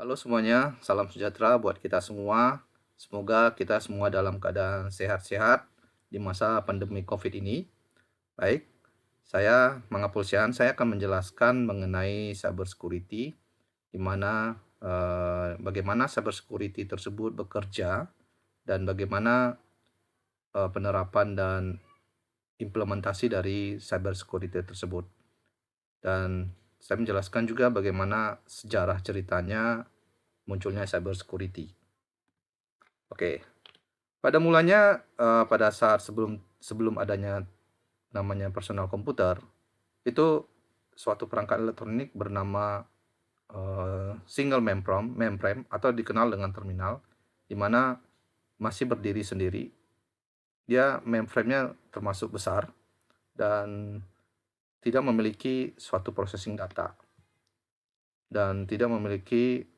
Halo semuanya, salam sejahtera buat kita semua. Semoga kita semua dalam keadaan sehat-sehat di masa pandemi COVID ini. Baik, saya Mangapulsian, saya akan menjelaskan mengenai cyber security, di mana bagaimana cyber security tersebut bekerja dan bagaimana penerapan dan implementasi dari cyber security tersebut. Dan saya menjelaskan juga bagaimana sejarah ceritanya munculnya cyber security. Oke, pada mulanya pada saat sebelum sebelum adanya namanya personal komputer, itu suatu perangkat elektronik bernama single mainframe atau dikenal dengan terminal, di mana masih berdiri sendiri. Dia mainframe-nya termasuk besar dan tidak memiliki suatu processing data dan tidak memiliki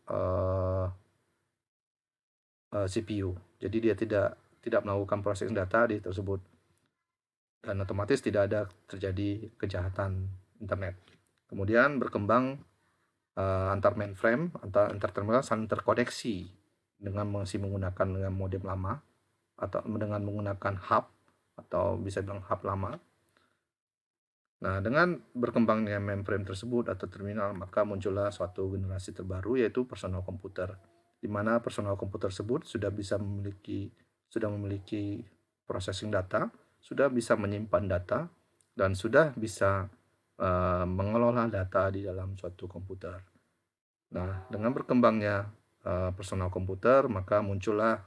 CPU. Jadi dia tidak melakukan processing data di tersebut. Dan otomatis tidak ada terjadi kejahatan internet. Kemudian berkembang antar mainframe, antar terminal saling terkoneksi dengan masih menggunakan dengan modem lama atau dengan menggunakan hub atau bisa bilang hub lama. Nah, dengan berkembangnya mainframe tersebut atau terminal, maka muncullah suatu generasi terbaru yaitu personal komputer, di mana personal komputer tersebut sudah memiliki processing data, sudah bisa menyimpan data, dan sudah bisa mengelola data di dalam suatu komputer. Nah, dengan berkembangnya personal komputer, maka muncullah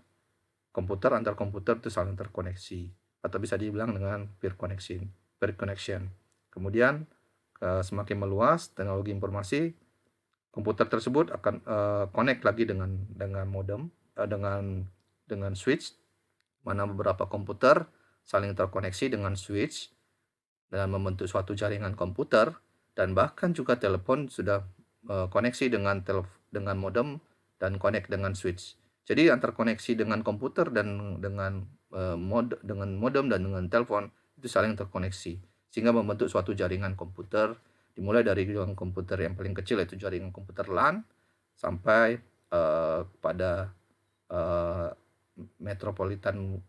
komputer antar komputer itu saling terkoneksi, atau bisa dibilang dengan peer connection. Kemudian semakin meluas teknologi informasi, komputer tersebut akan connect lagi dengan modem, dengan switch, mana beberapa komputer saling terkoneksi dengan switch dan membentuk suatu jaringan komputer, dan bahkan juga telepon sudah koneksi dengan modem dan connect dengan switch. Jadi antar koneksi dengan komputer dan dengan modem dan dengan telepon itu saling terkoneksi sehingga membentuk suatu jaringan komputer, dimulai dari jaringan komputer yang paling kecil yaitu jaringan komputer LAN sampai pada metropolitan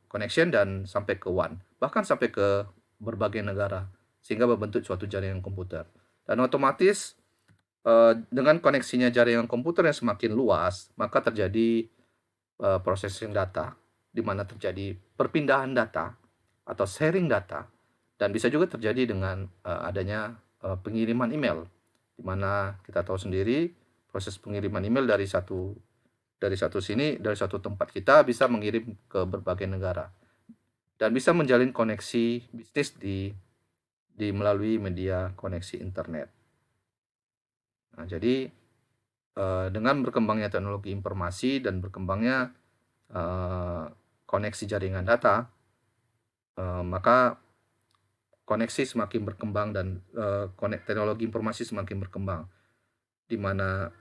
connection dan sampai ke WAN, bahkan sampai ke berbagai negara sehingga membentuk suatu jaringan komputer. Dan otomatis dengan koneksinya jaringan komputer yang semakin luas, maka terjadi processing data, di mana terjadi perpindahan data atau sharing data, dan bisa juga terjadi dengan adanya pengiriman email, di mana kita tahu sendiri proses pengiriman email dari satu tempat kita bisa mengirim ke berbagai negara dan bisa menjalin koneksi bisnis di melalui media koneksi internet. Nah, jadi dengan berkembangnya teknologi informasi dan berkembangnya koneksi jaringan data, maka koneksi semakin berkembang dan teknologi informasi semakin berkembang, di mana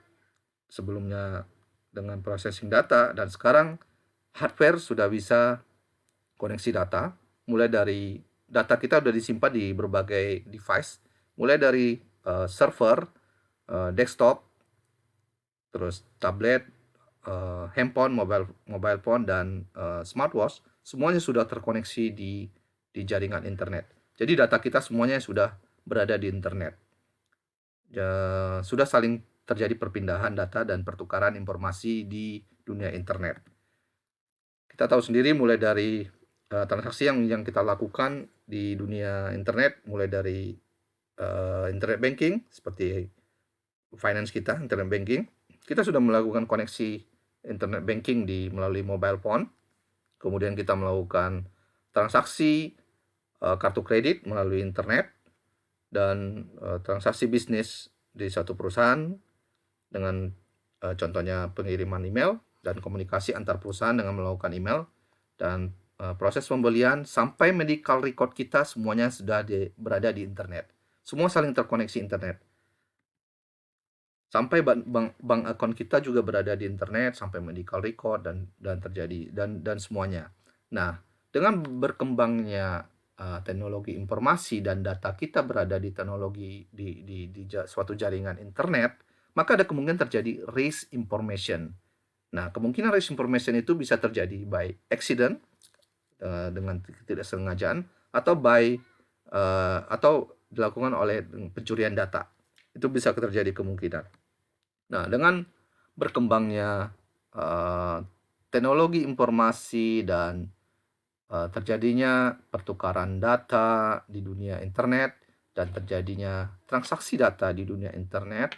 sebelumnya dengan processing data dan sekarang hardware sudah bisa koneksi data, mulai dari data kita sudah disimpan di berbagai device, mulai dari server, desktop, terus tablet, handphone, mobile phone, dan smartwatch, semuanya sudah terkoneksi di jaringan internet. Jadi data kita semuanya sudah berada di internet. Sudah saling terjadi perpindahan data dan pertukaran informasi di dunia internet. Kita tahu sendiri mulai dari transaksi yang kita lakukan di dunia internet, mulai dari internet banking seperti finance kita, internet banking. Kita sudah melakukan koneksi internet banking melalui mobile phone. Kemudian kita melakukan transaksi kartu kredit melalui internet dan transaksi bisnis di satu perusahaan dengan contohnya pengiriman email dan komunikasi antar perusahaan dengan melakukan email, dan proses pembelian sampai medical record kita semuanya sudah berada di internet. Semua saling terkoneksi internet. Sampai bank account kita juga berada di internet, sampai medical record dan terjadi dan semuanya. Nah, dengan berkembangnya teknologi informasi dan data kita berada di teknologi di suatu jaringan internet, maka ada kemungkinan terjadi race information. Nah, kemungkinan race information itu bisa terjadi by accident, dengan ketidaksengajaan, atau atau dilakukan oleh pencurian data. Itu bisa terjadi kemungkinan. Nah, dengan berkembangnya teknologi informasi dan terjadinya pertukaran data di dunia internet dan terjadinya transaksi data di dunia internet,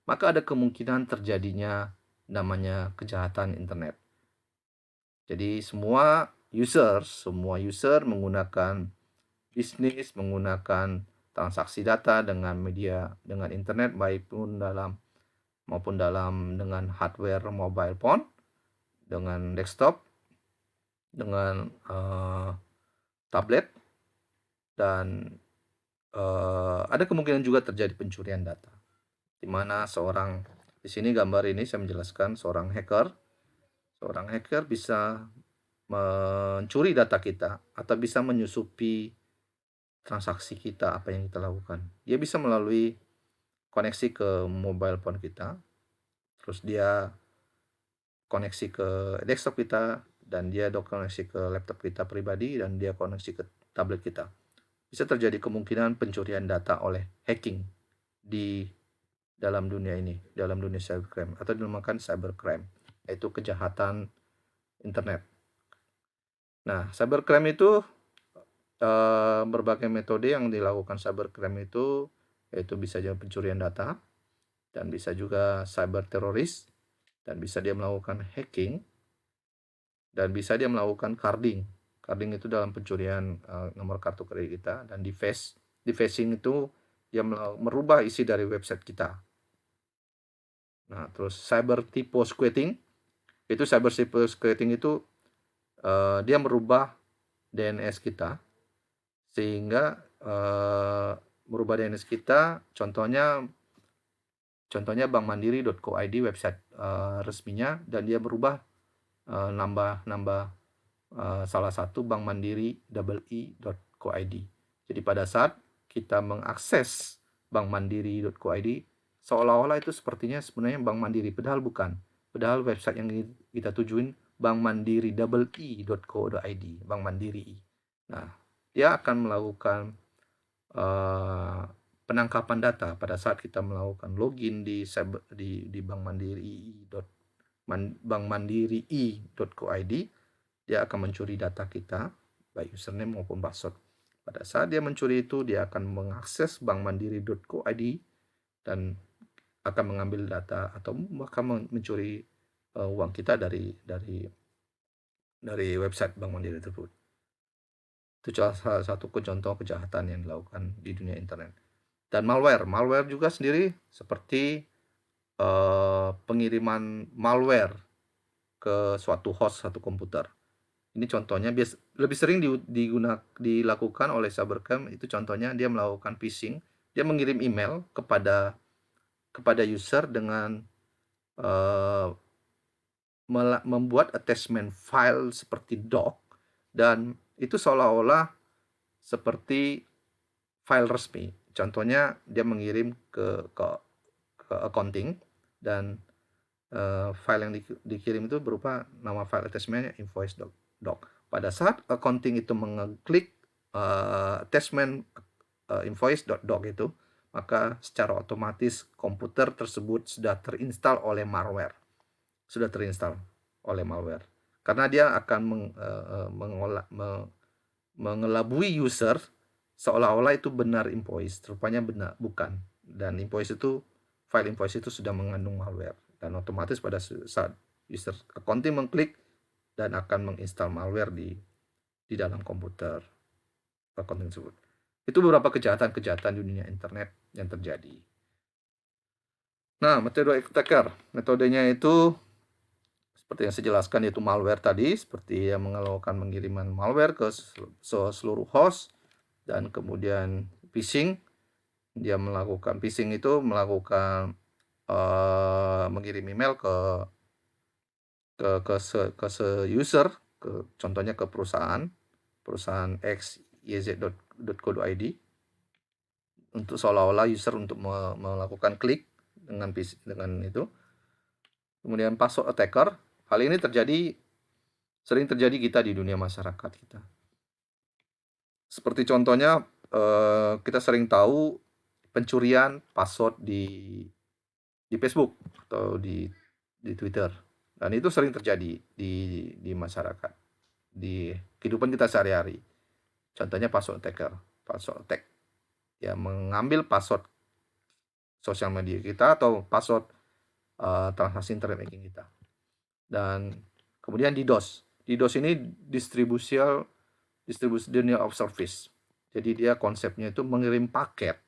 maka ada kemungkinan terjadinya namanya kejahatan internet. Jadi semua user menggunakan bisnis, menggunakan transaksi data dengan internet, maupun dengan hardware mobile phone, dengan desktop, dengan tablet, dan ada kemungkinan juga terjadi pencurian data, di mana di sini gambar ini saya menjelaskan seorang hacker bisa mencuri data kita atau bisa menyusupi transaksi kita, apa yang kita lakukan. Dia bisa melalui koneksi ke mobile phone kita, terus dia koneksi ke desktop kita, dan dia koneksi ke laptop kita pribadi, dan dia koneksi ke tablet kita. Bisa terjadi kemungkinan pencurian data oleh hacking di dalam dunia cybercrime, atau dinamakan cybercrime, yaitu kejahatan internet. Nah, cybercrime itu berbagai metode yang dilakukan cybercrime itu, yaitu bisa jadi pencurian data, dan bisa juga cyber teroris, dan bisa dia melakukan hacking, dan bisa dia melakukan carding. Carding itu dalam pencurian nomor kartu kredit kita, dan phishing itu dia merubah isi dari website kita. Nah, terus cyber typo squatting itu dia merubah DNS kita, sehingga merubah DNS kita, contohnya bankmandiri.co.id website resminya, dan dia berubah nambah salah satu bankmandiri.co.id. Jadi pada saat kita mengakses bankmandiri.co.id, seolah-olah itu sebenarnya Bank Mandiri, padahal bukan. Padahal website yang kita tujuin bankmandiri.co.id, Bank Mandiri. Nah, dia akan melakukan penangkapan data pada saat kita melakukan login di bankmandiri.co.id. Dia akan mencuri data kita, baik username maupun password. Pada saat dia mencuri itu, dia akan mengakses bankmandiri.co.id dan akan mengambil data atau bahkan mencuri uang kita dari website Bank Mandiri tersebut. Itu salah satu contoh kejahatan yang dilakukan di dunia internet. Dan malware juga sendiri seperti pengiriman malware ke suatu host satu komputer. Ini contohnya lebih sering dilakukan oleh cybercrime. Itu contohnya dia melakukan phishing. Dia mengirim email kepada user dengan membuat attachment file seperti doc, dan itu seolah-olah seperti file resmi. Contohnya dia mengirim ke accounting, dan file yang dikirim itu berupa nama file attachment invoice doc. Pada saat accounting itu mengeklik attachment invoice.doc itu, maka secara otomatis komputer tersebut sudah terinstall oleh malware. Karena dia akan mengelabui user seolah-olah itu benar invoice, rupanya bukan. Dan file invoice itu sudah mengandung malware, dan otomatis pada saat user accounting mengklik, dan akan menginstal malware di dalam komputer accounting tersebut. Itu beberapa kejahatan di dunia internet yang terjadi. Nah, metode attacker, metodenya itu seperti yang saya jelaskan, yaitu malware tadi, seperti yang melakukan pengiriman malware ke seluruh host, dan kemudian phishing. Dia melakukan phishing itu mengirim email ke user, contohnya ke perusahaan xyz.co.id, untuk seolah-olah user untuk melakukan klik dengan itu. Kemudian password attacker, hal ini sering terjadi kita di dunia masyarakat kita. Seperti contohnya, kita sering tahu pencurian password di Facebook atau di Twitter, dan itu sering terjadi di masyarakat, di kehidupan kita sehari-hari. Contohnya password attack, ya mengambil password sosial media kita atau password transaksi internet banking kita. Dan kemudian DDoS. DDoS ini distribusi denial of service. Jadi dia konsepnya itu mengirim paket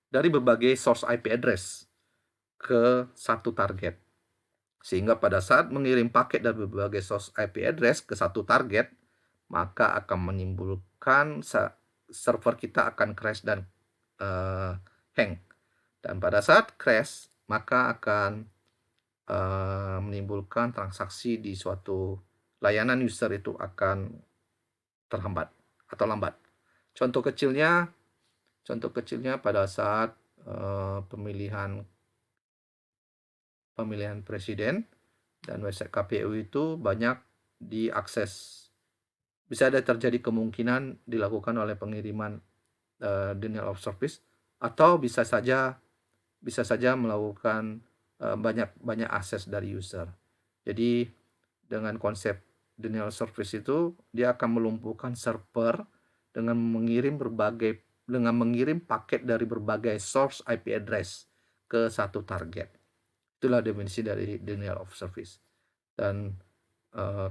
dari berbagai source IP address ke satu target. Sehingga pada saat mengirim paket dari berbagai source IP address ke satu target, maka akan menimbulkan server kita akan crash dan hang. Dan pada saat crash, maka akan menimbulkan transaksi di suatu layanan user itu akan terhambat atau lambat. Contoh kecilnya pada saat pemilihan presiden dan website KPU itu banyak diakses. Bisa ada terjadi kemungkinan dilakukan oleh pengiriman denial of service, atau bisa saja melakukan banyak akses dari user. Jadi dengan konsep denial of service itu dia akan melumpuhkan server dengan mengirim paket dari berbagai source IP address ke satu target. Itulah definisi dari denial of service. Dan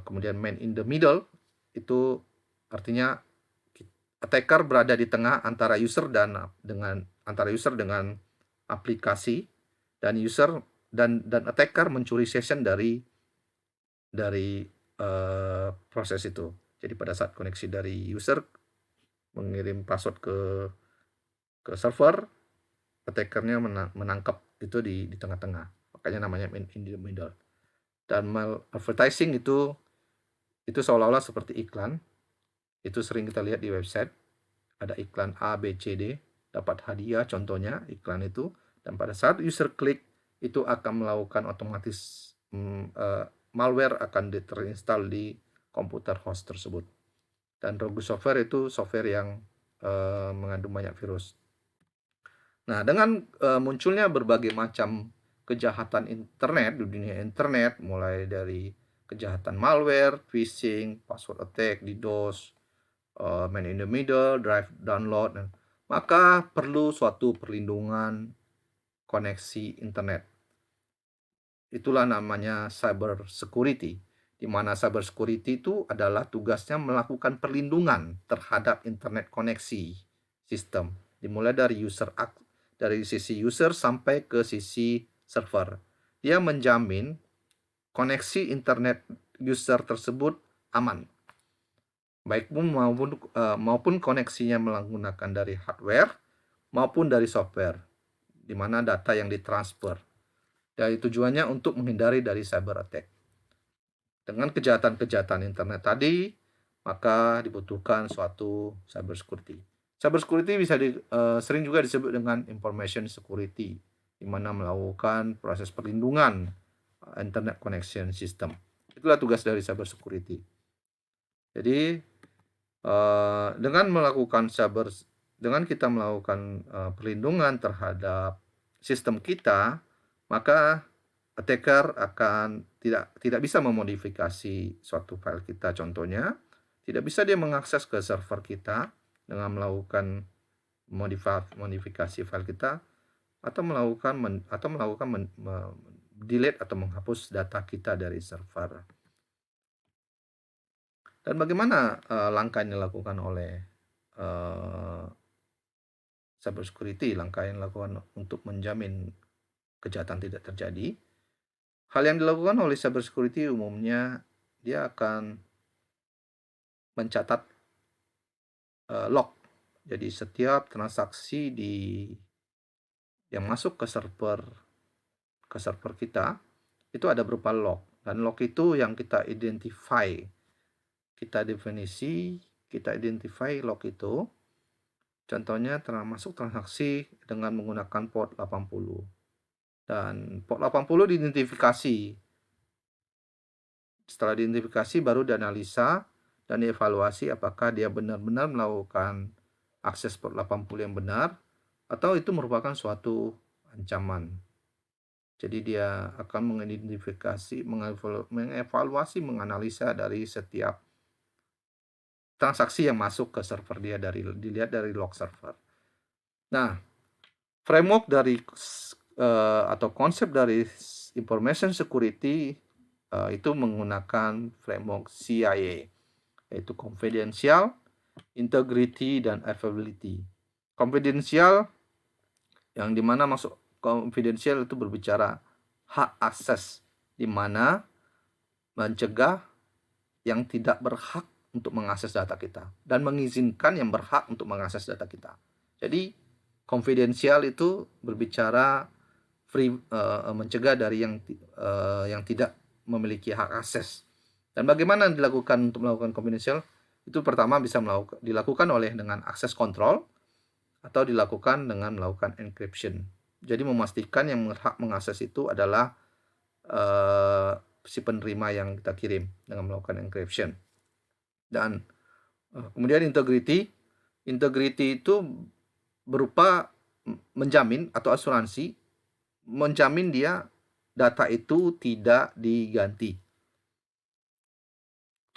kemudian man in the middle itu artinya attacker berada di tengah antara user dengan aplikasi, dan user dan attacker mencuri session dari proses itu. Jadi pada saat koneksi dari user mengirim password ke server, attackernya menangkap itu di tengah-tengah. Makanya namanya man in the middle. Dan advertising itu seolah-olah seperti iklan. Itu sering kita lihat di website. Ada iklan A, B, C, D, dapat hadiah contohnya iklan itu. Dan pada saat user klik, itu akan melakukan otomatis malware akan terinstall di komputer host tersebut. Dan rogue software itu software yang mengandung banyak virus. Nah, dengan munculnya berbagai macam kejahatan internet di dunia internet, mulai dari kejahatan malware, phishing, password attack, DDoS, man in the middle, drive download, maka perlu suatu perlindungan koneksi internet. Itulah namanya cyber security, di mana cyber security itu adalah tugasnya melakukan perlindungan terhadap internet koneksi sistem, dimulai dari sisi user sampai ke sisi server. Dia menjamin koneksi internet user tersebut aman, baik maupun koneksinya menggunakan dari hardware maupun dari software, di mana data yang ditransfer. Dari tujuannya untuk menghindari dari cyber attack. Dengan kejahatan internet tadi, maka dibutuhkan suatu cyber security. Cyber security sering juga disebut dengan information security, di mana melakukan proses perlindungan internet connection system. Itulah tugas dari cyber security. Jadi dengan kita melakukan perlindungan terhadap sistem kita, maka attacker akan tidak bisa memodifikasi suatu file kita. Contohnya, tidak bisa dia mengakses ke server kita dengan melakukan modifikasi file kita, atau melakukan delete atau menghapus data kita dari server. Dan bagaimana langkah yang dilakukan oleh cyber security, langkah yang dilakukan untuk menjamin kejahatan tidak terjadi? Hal yang dilakukan oleh cyber security umumnya dia akan mencatat log. Jadi setiap transaksi yang masuk ke server kita itu ada berupa log, dan log itu yang kita identify log itu. Contohnya termasuk transaksi dengan menggunakan port 80. Dan port 80 diidentifikasi. Setelah diidentifikasi baru dianalisa dan dievaluasi apakah dia benar-benar melakukan akses port 80 yang benar atau itu merupakan suatu ancaman. Jadi dia akan mengidentifikasi, mengevaluasi, menganalisa dari setiap transaksi yang masuk ke server dia, dilihat dari log server. Nah, framework dari atau konsep dari information security itu menggunakan framework CIA, yaitu confidential, integrity, dan availability. Confidential yang dimana masuk confidential itu berbicara hak akses, di mana mencegah yang tidak berhak untuk mengakses data kita dan mengizinkan yang berhak untuk mengakses data kita. Jadi confidential itu berbicara mencegah dari yang tidak memiliki hak akses. Dan bagaimana dilakukan untuk melakukan confidential? Itu pertama bisa dilakukan dengan akses control atau dilakukan dengan melakukan encryption. Jadi memastikan yang berhak mengakses itu adalah si penerima yang kita kirim dengan melakukan encryption. Dan kemudian integrity itu berupa menjamin atau asuransi, menjamin dia data itu tidak diganti.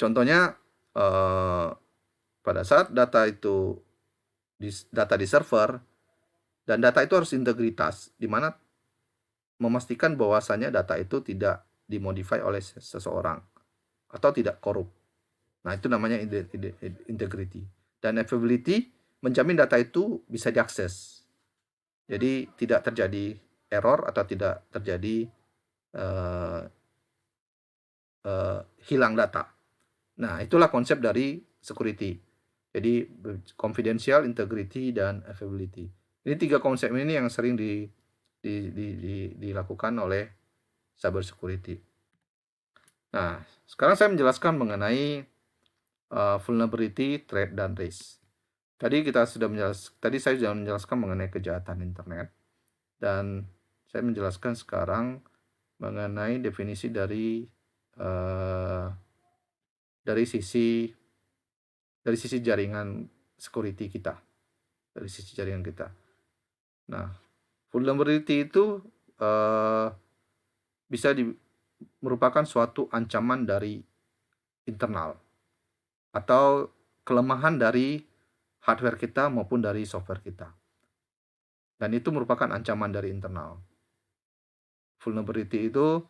Contohnya pada saat data di server, dan data itu harus integritas, di mana memastikan bahwasannya data itu tidak dimodify oleh seseorang atau tidak korup. Nah, itu namanya integrity. Dan availability menjamin data itu bisa diakses. Jadi tidak terjadi error atau tidak terjadi hilang data. Nah, itulah konsep dari security. Jadi confidential, integrity, dan availability. Ini 3 konsep ini yang sering dilakukan oleh cyber security. Nah, sekarang saya menjelaskan mengenai vulnerability, threat, dan risk. Tadi saya sudah menjelaskan mengenai kejahatan internet, dan saya menjelaskan sekarang mengenai definisi dari sisi jaringan security kita, dari sisi jaringan kita. Nah, vulnerability itu bisa merupakan suatu ancaman dari internal atau kelemahan dari hardware kita maupun dari software kita. Dan itu merupakan ancaman dari internal. Vulnerability itu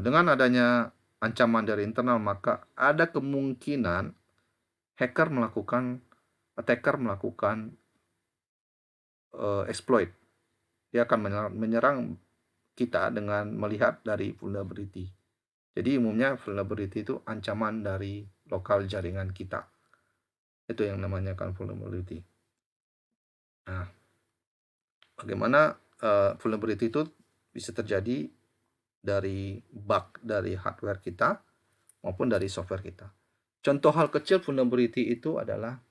dengan adanya ancaman dari internal, maka ada kemungkinan attacker melakukan exploit. Dia akan menyerang kita dengan melihat dari vulnerability. Jadi umumnya vulnerability itu ancaman dari lokal jaringan kita. Itu yang namanya kan vulnerability. Nah, bagaimana vulnerability itu bisa terjadi dari bug dari hardware kita maupun dari software kita. Contoh hal kecil vulnerability itu adalah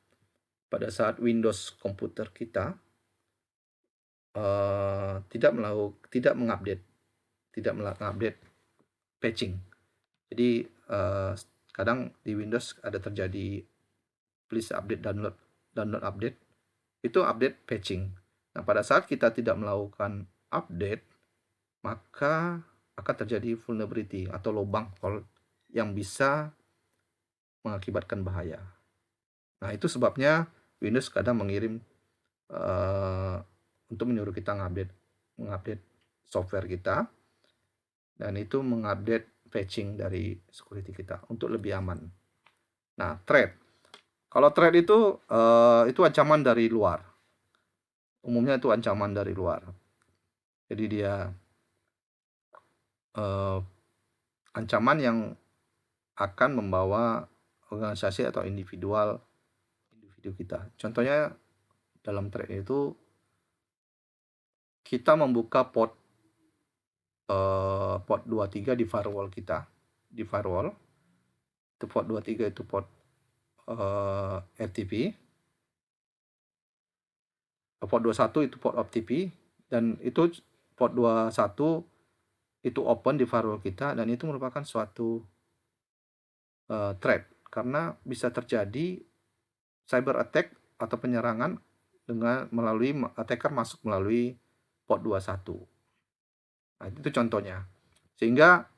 pada saat Windows komputer kita tidak mengupdate patching. Jadi kadang di Windows ada terjadi please update, download update, itu update patching. Nah, pada saat kita tidak melakukan update, maka akan terjadi vulnerability atau lubang fault yang bisa mengakibatkan bahaya. Nah, itu sebabnya Windows kadang mengirim untuk menyuruh kita mengupdate software kita, dan itu mengupdate patching dari security kita untuk lebih aman. Nah, threat. Kalau threat itu ancaman dari luar. Umumnya itu ancaman dari luar. Jadi dia ancaman yang akan membawa organisasi atau individu kita. Contohnya dalam threat itu kita membuka port 23 di firewall kita. Di firewall itu port 23 itu port FTP. Port 21 itu port OTP, Dan itu port 21 itu open di firewall kita, dan itu merupakan suatu threat, karena bisa terjadi cyber attack atau penyerangan dengan melalui attacker masuk melalui port 21. Nah, itu contohnya. Sehingga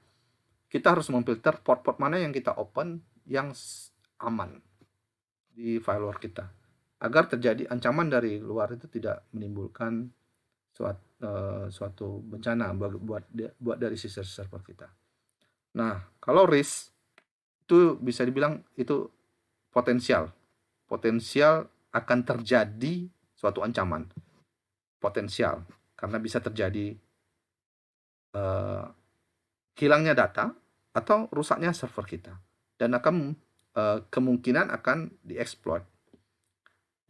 kita harus memfilter port-port mana yang kita open yang aman di firewall kita, agar terjadi ancaman dari luar itu tidak menimbulkan suatu bencana buat dari server kita. Nah, kalau risk itu bisa dibilang itu potensial akan terjadi suatu ancaman potensial, karena bisa terjadi hilangnya data atau rusaknya server kita, dan akan kemungkinan akan dieksploit.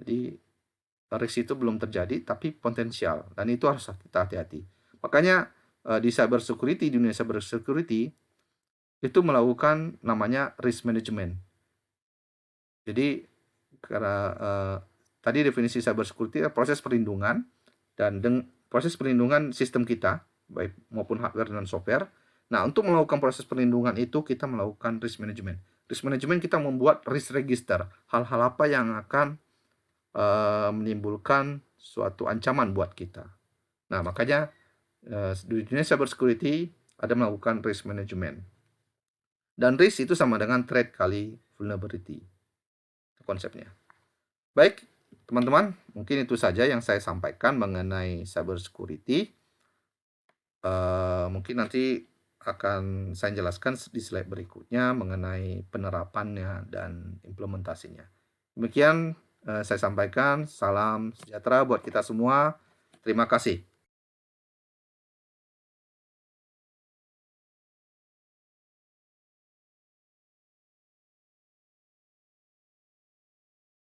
Jadi risk itu belum terjadi tapi potensial, dan itu harus kita hati-hati. Makanya di cyber security, di dunia cyber security itu melakukan namanya risk management. Jadi karena tadi definisi cyber security proses perlindungan, dan proses perlindungan sistem kita baik maupun hardware dan software. Nah, untuk melakukan proses perlindungan itu kita melakukan risk management. Risk management kita membuat risk register, hal-hal apa yang akan menimbulkan suatu ancaman buat kita. Nah, makanya di dunia cyber security ada melakukan risk management. Dan risk itu sama dengan threat kali vulnerability. Konsepnya. Baik, teman-teman, mungkin itu saja yang saya sampaikan mengenai cyber security. Mungkin nanti akan saya jelaskan di slide berikutnya mengenai penerapannya dan implementasinya. Demikian saya sampaikan. Salam sejahtera buat kita semua. Terima kasih.